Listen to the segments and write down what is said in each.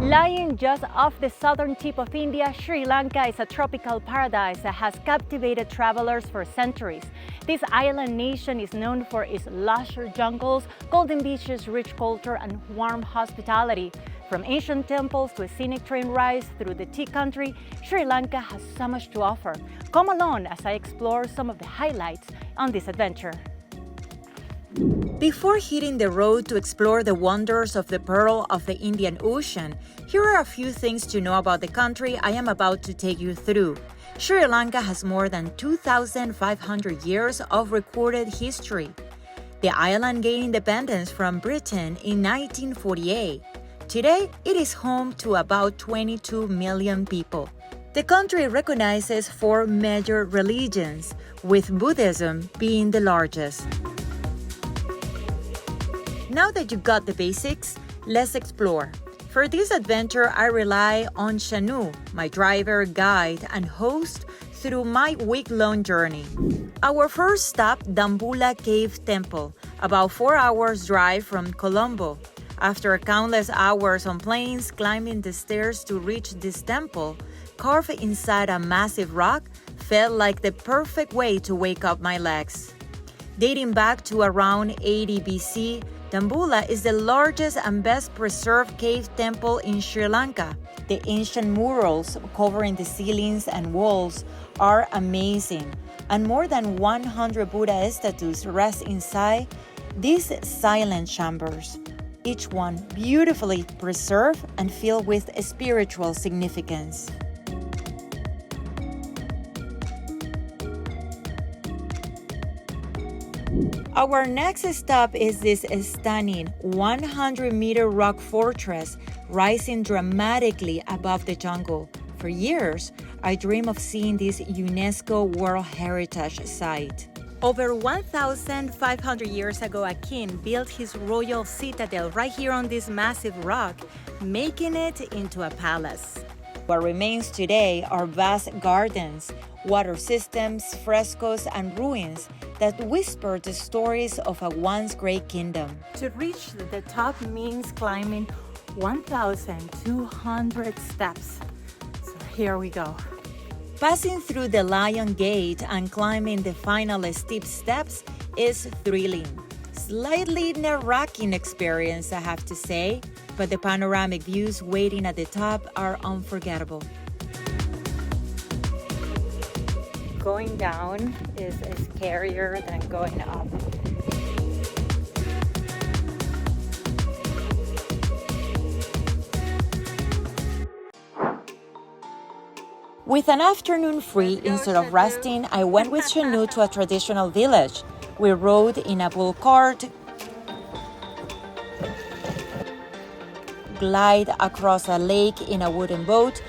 Lying just off the southern tip of India, Sri Lanka is a tropical paradise that has captivated travelers for centuries. This island nation is known for its lush jungles, golden beaches, rich culture, and warm hospitality. From ancient temples to a scenic train ride through the tea country, Sri Lanka has so much to offer. Come along as I explore some of the highlights on this adventure. Before hitting the road to explore the wonders of the Pearl of the Indian Ocean, here are a few things to know about the country I am about to take you through. Sri Lanka has more than 2,500 years of recorded history. The island gained independence from Britain in 1948. Today, it is home to about 22 million people. The country recognizes four major religions, with Buddhism being the largest. Now that you got the basics, let's explore. For this adventure, I rely on Chanu, my driver, guide, and host through my week-long journey. Our first stop, Dambulla Cave Temple, about 4 hours drive from Colombo. After countless hours on planes climbing the stairs to reach this temple, carved inside a massive rock, felt like the perfect way to wake up my legs. Dating back to around 80 BC, Dambulla is the largest and best preserved cave temple in Sri Lanka. The ancient murals covering the ceilings and walls are amazing, and more than 100 Buddha statues rest inside these silent chambers, each one beautifully preserved and filled with spiritual significance. Our next stop is this stunning 100-meter rock fortress rising dramatically above the jungle. For years, I dream of seeing this UNESCO World Heritage Site. Over 1,500 years ago, a king built his royal citadel right here on this massive rock, making it into a palace. What remains today are vast gardens, water systems, frescoes, and ruins that whisper the stories of a once great kingdom. To reach the top means climbing 1,200 steps. So here we go. Passing through the Lion Gate and climbing the final steep steps is thrilling. Slightly nerve-wracking experience, I have to say, but the panoramic views waiting at the top are unforgettable. Going down is scarier than going up. With an afternoon free, instead of resting, I went with Chanu to a traditional village. We rode in a bull cart, glide across a lake in a wooden boat,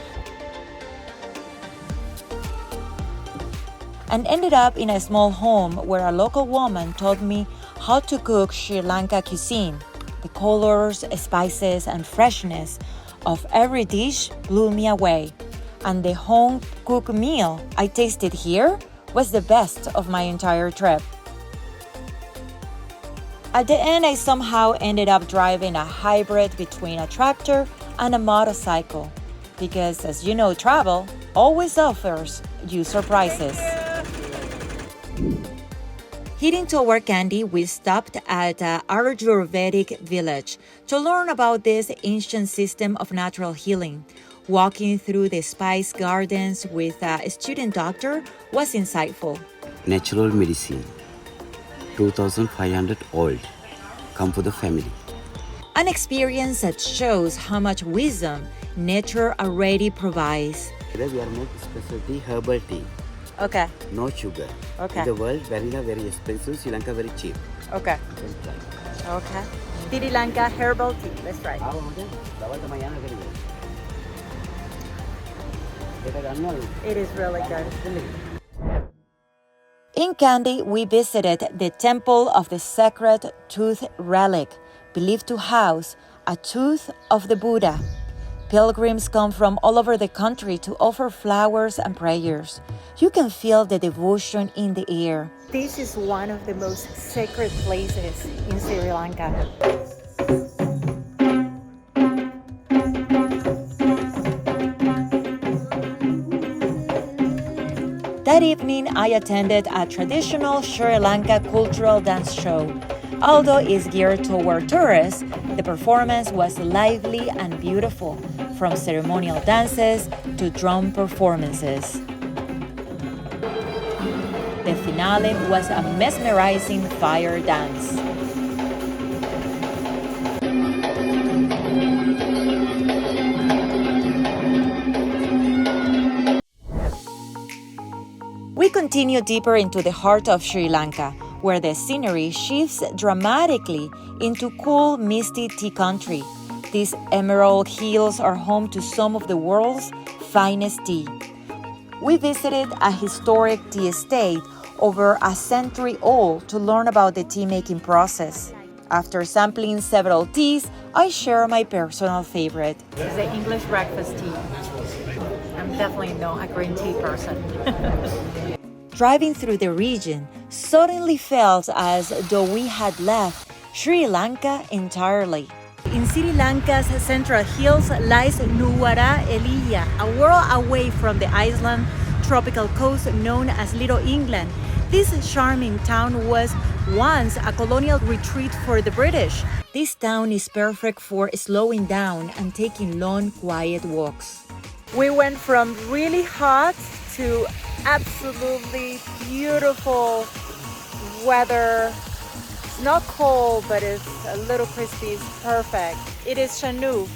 and ended up in a small home where a local woman taught me how to cook Sri Lanka cuisine. The colors, spices, and freshness of every dish blew me away, and the home-cooked meal I tasted here was the best of my entire trip. At the end, I somehow ended up driving a hybrid between a tractor and a motorcycle, because as you know, travel always offers you surprises. Heading toward Kandy, we stopped at an Ayurvedic village to learn about this ancient system of natural healing. Walking through the spice gardens with a student doctor was insightful. Natural medicine, 2,500 old, come for the family. An experience that shows how much wisdom nature already provides. Today we are making specialty herbal tea. Okay. No sugar. Okay. In the world, vanilla very expensive, Sri Lanka very cheap. Okay. Okay. Sri Lanka herbal tea. Let's try. It is really good. In Kandy, we visited the Temple of the Sacred Tooth Relic, believed to house a tooth of the Buddha. Pilgrims come from all over the country to offer flowers and prayers. You can feel the devotion in the air. This is one of the most sacred places in Sri Lanka. That evening, I attended a traditional Sri Lanka cultural dance show. Although it's geared toward tourists, the performance was lively and beautiful, from ceremonial dances to drum performances. The finale was a mesmerizing fire dance. We continue deeper into the heart of Sri Lanka, where the scenery shifts dramatically into cool, misty tea country. These emerald hills are home to some of the world's finest tea. We visited a historic tea estate over a century old to learn about the tea-making process. After sampling several teas, I share my personal favorite. It's the English breakfast tea. I'm definitely not a green tea person. Driving through the region suddenly felt as though we had left Sri Lanka entirely. In Sri Lanka's central hills lies Nuwara Eliya, a world away from the island tropical coast known as Little England. This charming town was once a colonial retreat for the British. This town is perfect for slowing down and taking long, quiet walks. We went from really hot to absolutely beautiful weather. It's not cold, but it's a little crispy. It's perfect. It is Chanu,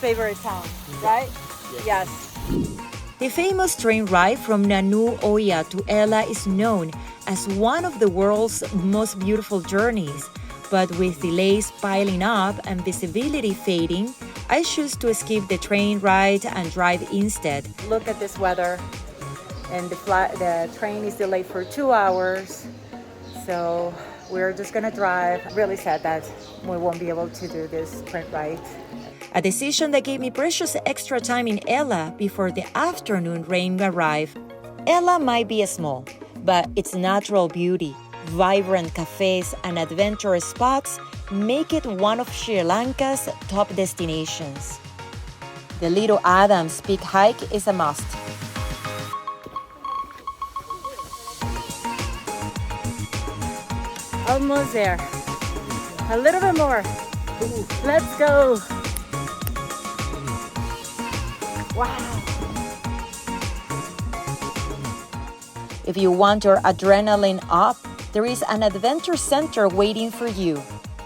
favorite town, right? Yes. The famous train ride from Nuwara to Ella is known as one of the world's most beautiful journeys. But with delays piling up and visibility fading, I choose to skip the train ride and drive instead. Look at this weather. And the train is delayed for 2 hours. So we're just gonna drive. Really sad that we won't be able to do this train ride. A decision that gave me precious extra time in Ella before the afternoon rain arrived. Ella might be small, but its natural beauty, vibrant cafes, and adventurous spots make it one of Sri Lanka's top destinations. The Little Adams Peak hike is a must. Almost there. A little bit more. Let's go. Wow. If you want your adrenaline up, there is an adventure center waiting for you.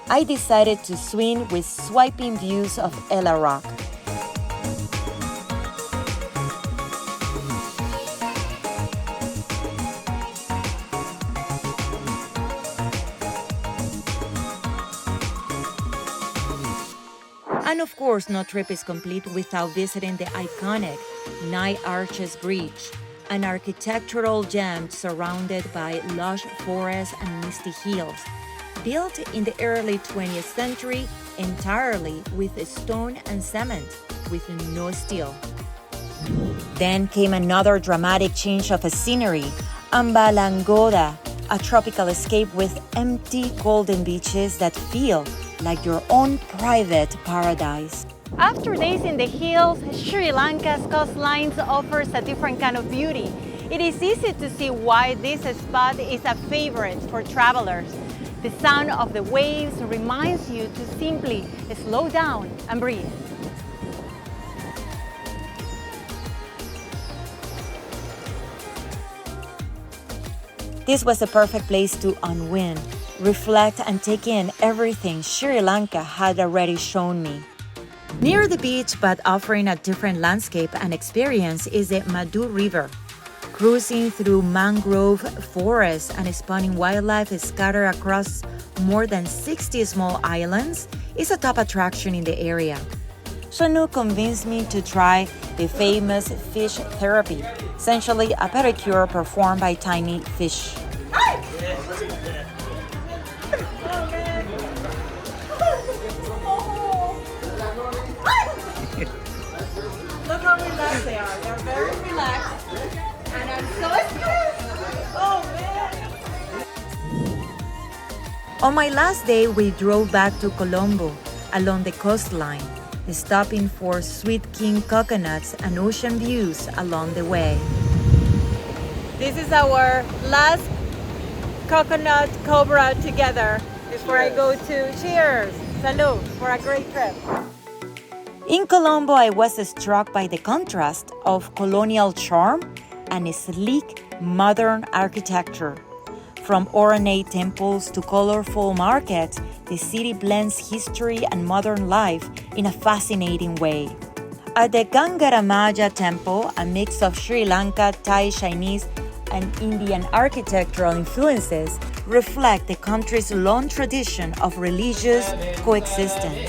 I decided to swim with swiping views of Ella Rock. And of course, no trip is complete without visiting the iconic Nine Arches Bridge, an architectural gem surrounded by lush forests and misty hills, built in the early 20th century entirely with stone and cement, with no steel. Then came another dramatic change of scenery, Ambalangoda, a tropical escape with empty golden beaches that feel like your own private paradise. After days in the hills, Sri Lanka's coastlines offers a different kind of beauty. It is easy to see why this spot is a favorite for travelers. The sound of the waves reminds you to simply slow down and breathe. This was a perfect place to unwind, reflect, and take in everything Sri Lanka had already shown me. Near the beach, but offering a different landscape and experience, is the Madhu River. Cruising through mangrove forests and spawning wildlife scattered across more than 60 small islands is a top attraction in the area. Chanu convinced me to try the famous fish therapy, essentially a pedicure performed by tiny fish. Look how relaxed they are. They're very relaxed. And I'm so stressed. Oh, man. On my last day, we drove back to Colombo along the coastline, stopping for sweet king coconuts and ocean views along the way. This is our last coconut cobra together before I go to cheers. Salud for a great trip. In Colombo, I was struck by the contrast of colonial charm and sleek modern architecture. From ornate temples to colorful markets, the city blends history and modern life in a fascinating way. At the Gangaramaya Temple, a mix of Sri Lanka, Thai, Chinese, and Indian architectural influences reflect the country's long tradition of religious coexistence.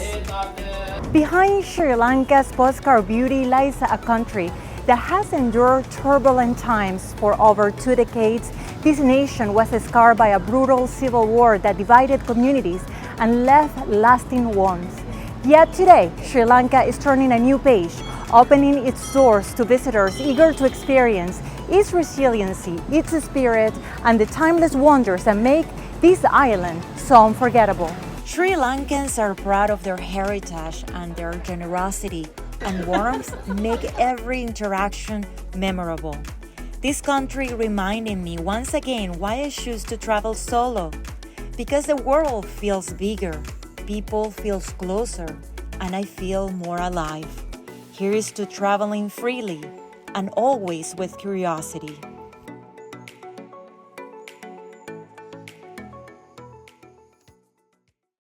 Behind Sri Lanka's postcard beauty lies a country that has endured turbulent times for over 2 decades. This nation was scarred by a brutal civil war that divided communities and left lasting wounds. Yet today, Sri Lanka is turning a new page, opening its doors to visitors eager to experience its resiliency, its spirit, and the timeless wonders that make this island so unforgettable. Sri Lankans are proud of their heritage, and their generosity and warmth make every interaction memorable. This country reminded me once again why I choose to travel solo. Because the world feels bigger, people feel closer, and I feel more alive. Here is to traveling freely and always with curiosity.